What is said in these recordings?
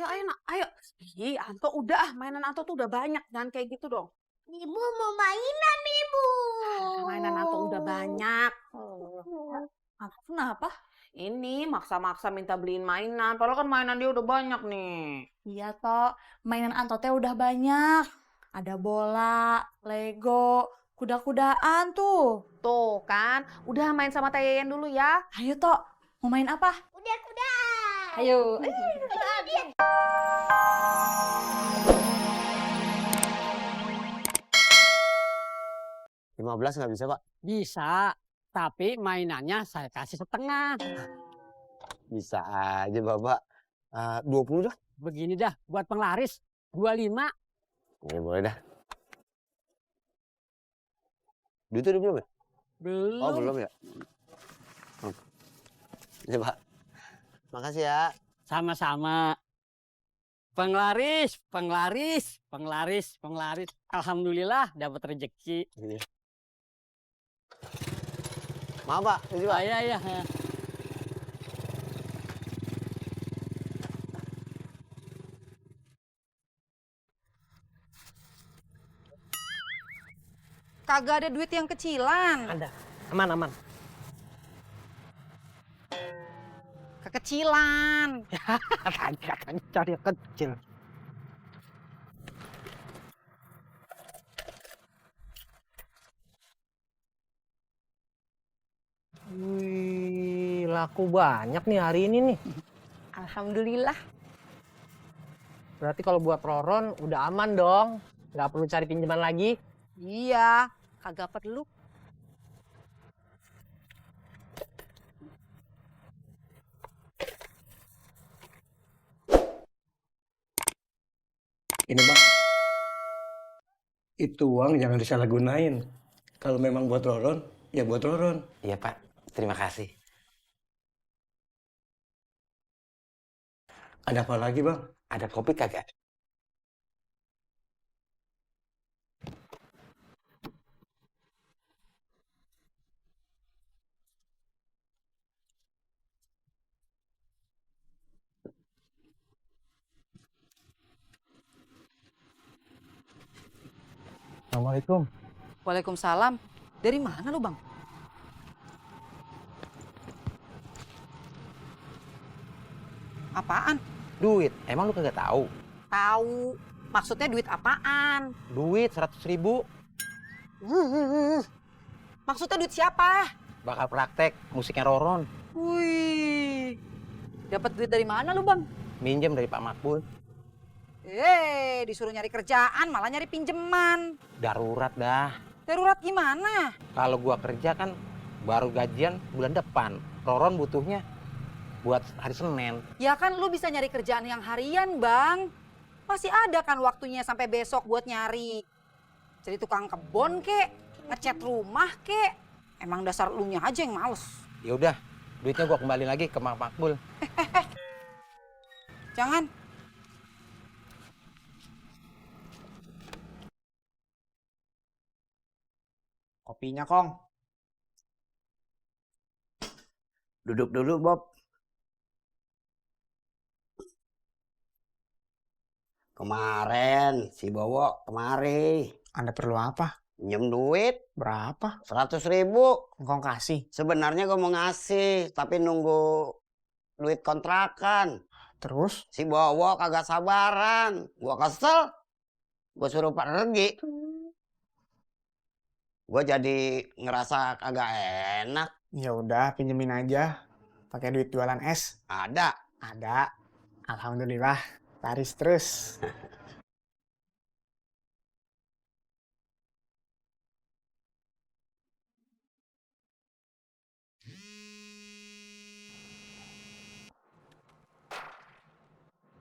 ayo nak, ayo. Ih, Anto udah mainan Anto tuh udah banyak, jangan kayak gitu dong. Ibu mau mainan, Ibu. Mainan Anto udah banyak. Anto kenapa? Ini maksa-maksa minta beliin mainan, padahal kan mainan dia udah banyak nih. Iya, Tok. Mainan Anto teh udah banyak. Ada bola, Lego, kuda-kudaan tuh. Tuh kan, udah main sama Teh Yayan dulu ya. Ayo, Tok. Mau main apa? Kuda-kudaan. Ayo. 15 nggak bisa, Pak? Bisa, tapi mainannya saya kasih setengah. Bisa aja, Bapak. 20 dah. Begini dah, buat penglaris, 25. Ya, boleh dah. Duitnya udah belum ya? Belum. Oh, belum ya? Ini, Pak. Makasih ya. Sama-sama. Penglaris. Alhamdulillah dapat rezeki. Ini. Maaf, Pak. Ini, Pak. Iya. Kagak ada duit yang kecilan. Ada. Aman. Kekecilan. Katanya cari yang kecil. Wih, laku banyak nih hari ini nih. Alhamdulillah. Berarti kalau buat Roron udah aman dong. Nggak perlu cari pinjaman lagi. Iya, kagak perlu. Ini Bang, itu uang jangan disalahgunain. Kalau memang buat Roron, ya buat Roron. Iya, Pak. Terima kasih. Ada apa lagi Bang? Ada kopi kagak? Assalamualaikum. Waalaikumsalam. Dari mana lu, Bang? Apaan? Duit. Emang lu kagak tahu? Tahu. Maksudnya duit apaan? Duit 100.000. Maksudnya duit siapa? Bakal praktek musiknya Roron. Wih. Dapat duit dari mana lu, Bang? Minjem dari Pak Makbul. Disuruh nyari kerjaan malah nyari pinjeman. Darurat dah. Darurat gimana? Kalau gua kerja kan baru gajian bulan depan. Roron butuhnya buat hari Senin. Ya kan lu bisa nyari kerjaan yang harian, Bang. Masih ada kan waktunya sampai besok buat nyari. Jadi tukang kebon kek, ngecat rumah kek. Emang dasar elunya aja yang males. Ya udah, duitnya gua kembali lagi ke Pak Makbul. Jangan. Kopinya, Kong. Duduk dulu Bob. Kemarin si Bowo kemari. Anda perlu apa? Pinjem duit Berapa? 100.000. Engkau kasih. Sebenarnya gue mau ngasih, tapi nunggu duit kontrakan. Terus? Si Bowo kagak sabaran. Gue kesel. Gue suruh Pak Regi. Gue jadi ngerasa kagak enak. Ya udah, pinjemin aja. Pakai duit jualan es. Ada. Ada. Alhamdulillah. Laris terus.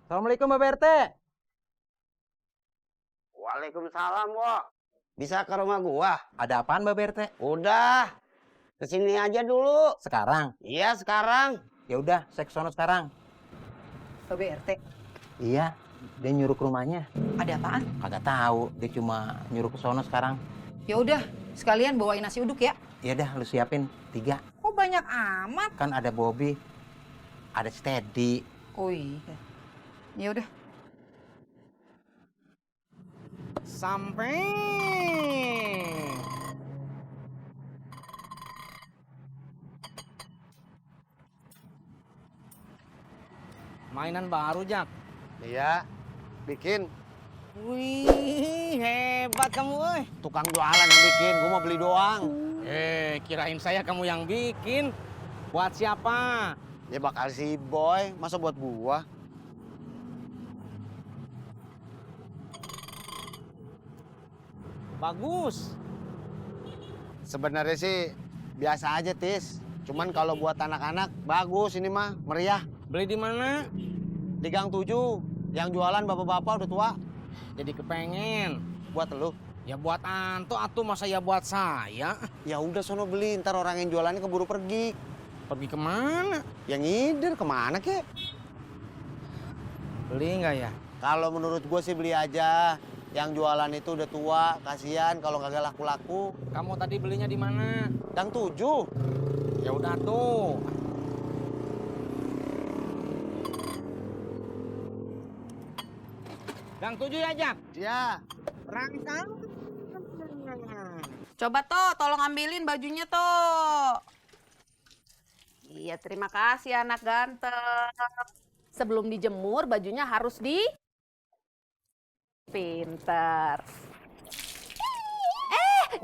Assalamualaikum Mbak BRT. Waalaikumsalam, Wo. Bisa ke rumah gua? Ada apaan Mbak BRT? Udah. Kesini aja dulu. Sekarang? Iya, sekarang. Ya udah, saya kesono sekarang. Ke BRT. Iya, dia nyuruh ke rumahnya. Ada apaan? Kagak tahu, dia cuma nyuruh ke sono sekarang. Ya udah, sekalian bawain nasi uduk ya. Ya dah, lu siapin 3. Kok banyak amat? Kan ada Bobby, ada Steady. Oh iya. Ya udah. Sampai. Mainan baru, Jak. Iya, bikin. Wih, hebat kamu, woi. Tukang jualan yang bikin, gua mau beli doang. Kirain saya kamu yang bikin. Buat siapa? Ya bakal si Boy, masa buat gua? Bagus. Sebenarnya sih biasa aja, Tis. Cuman kalau buat anak-anak bagus ini mah, meriah. Beli di mana? Di Gang 7, yang jualan bapak-bapak udah tua. Jadi kepengen. Buat lu. Ya buat Anto, atuh masa ya buat saya. Ya udah sono beli, ntar orang yang jualannya keburu pergi. Pergi kemana? Yang ngider kemana kek? Beli nggak ya? Kalau menurut gue sih beli aja. Yang jualan itu udah tua, kasihan kalau kagak laku-laku. Kamu tadi belinya di mana? Gang 7. Ya udah tuh. Gang 7 ya, Jak? Ya. Rangkang. Coba toh, tolong ambilin bajunya toh. Iya, terima kasih anak ganteng. Sebelum dijemur, bajunya harus di... Pinter.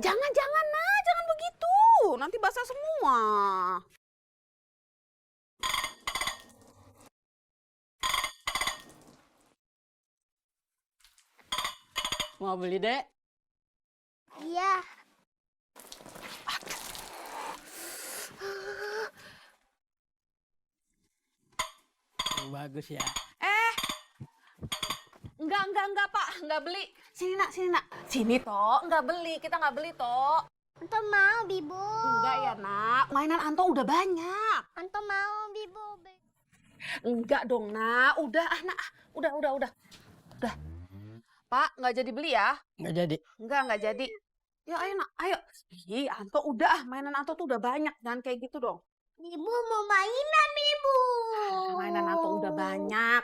Jangan nah, jangan begitu. Nanti basah semua. Mau beli, Dek? Iya. Bagus ya. Enggak, Pak. Enggak beli. Sini, Nak. Sini, toh. Enggak beli. Kita enggak beli, toh. Anto mau, Bibu. Enggak ya, Nak. Mainan Anto udah banyak. Anto mau, Bibu. Enggak dong, Nak. Udah, Nak. Udah. Pak, nggak jadi beli ya? Nggak jadi. Nggak jadi. Ya, ayo, Nak. Ayo. Ih, Anto udah. Mainan Anto tuh udah banyak. Jangan kayak gitu dong. Bibu mau mainan, Bibu. Mainan Anto udah banyak.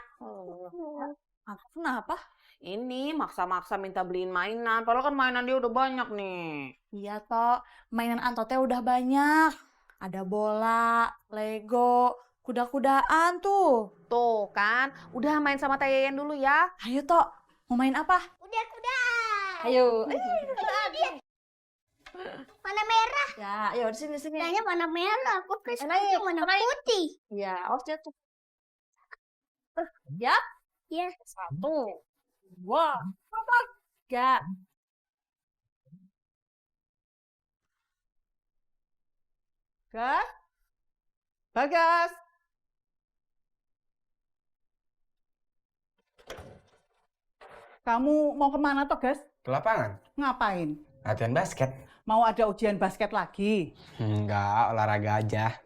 Kenapa? Ini maksa-maksa minta beliin mainan. Padahal kan mainan dia udah banyak nih. Iya, Tok. Mainan Anto teh udah banyak. Ada bola, Lego, kuda-kudaan tuh. Tuh kan. Udah main sama Teh Yayan dulu ya. Ayo, Tok. Mau main apa? Kuda-kuda. Ayo. Mana merah? Ya, ayo di sini. Kayaknya mana merah. Kok Naik, mana naik. putih? Ya, awas jatuh. Ya. Ya. 1, 2, 3. Gas. Bagas. Kamu mau kemana toh, Gas? Ke lapangan, Ngapain? latihan basket. Mau ada ujian basket lagi? Enggak, olahraga aja.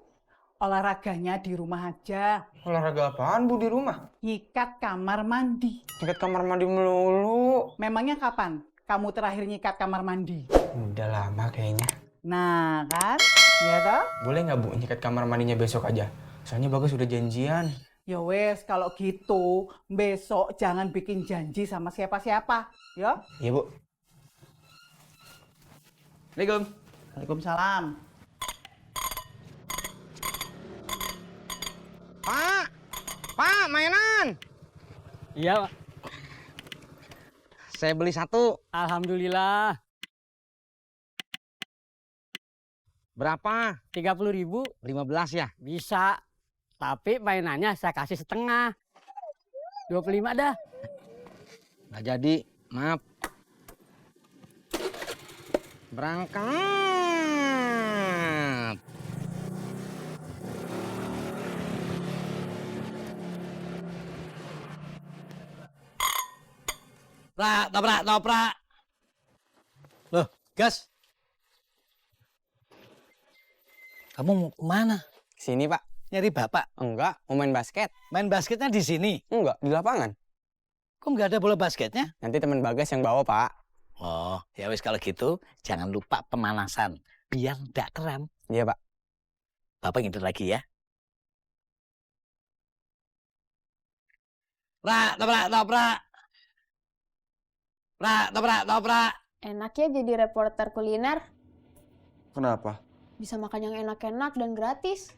Olahraganya di rumah aja. Olahraga apaan, Bu, di rumah? Nyikat kamar mandi. Nyikat kamar mandi melulu. Memangnya kapan kamu terakhir nyikat kamar mandi? Udah lama kayaknya. Nah, kan? Ya toh? Boleh nggak, Bu, nyikat kamar mandinya besok aja? Soalnya Bagas udah janjian. Ya wes, kalau gitu besok jangan bikin janji sama siapa-siapa. Ya? Iya, Bu. Assalamualaikum. Waalaikumsalam. Pak, mainan. Iya, Pak. Saya beli 1. Alhamdulillah. Berapa? 30.000 15 ya? bisa. Tapi mainannya saya kasih setengah. 25 dah. Nggak jadi, maaf. Berangkat. Toprak. Loh, Gas. Kamu mau kemana? Sini, Pak. Nyari bapak. Enggak, mau main basket. Main basketnya di sini. Enggak, di lapangan. Kok nggak ada bola basketnya? Nanti teman Bagas yang bawa, Pak. Oh, ya wis kalau gitu jangan lupa pemanasan. Biar nggak kram. Iya, Pak. Bapak ngider lagi ya. Prak, toprak, toprak. Prak, toprak, toprak. Enak ya jadi reporter kuliner. Kenapa? Bisa makan yang enak-enak dan gratis.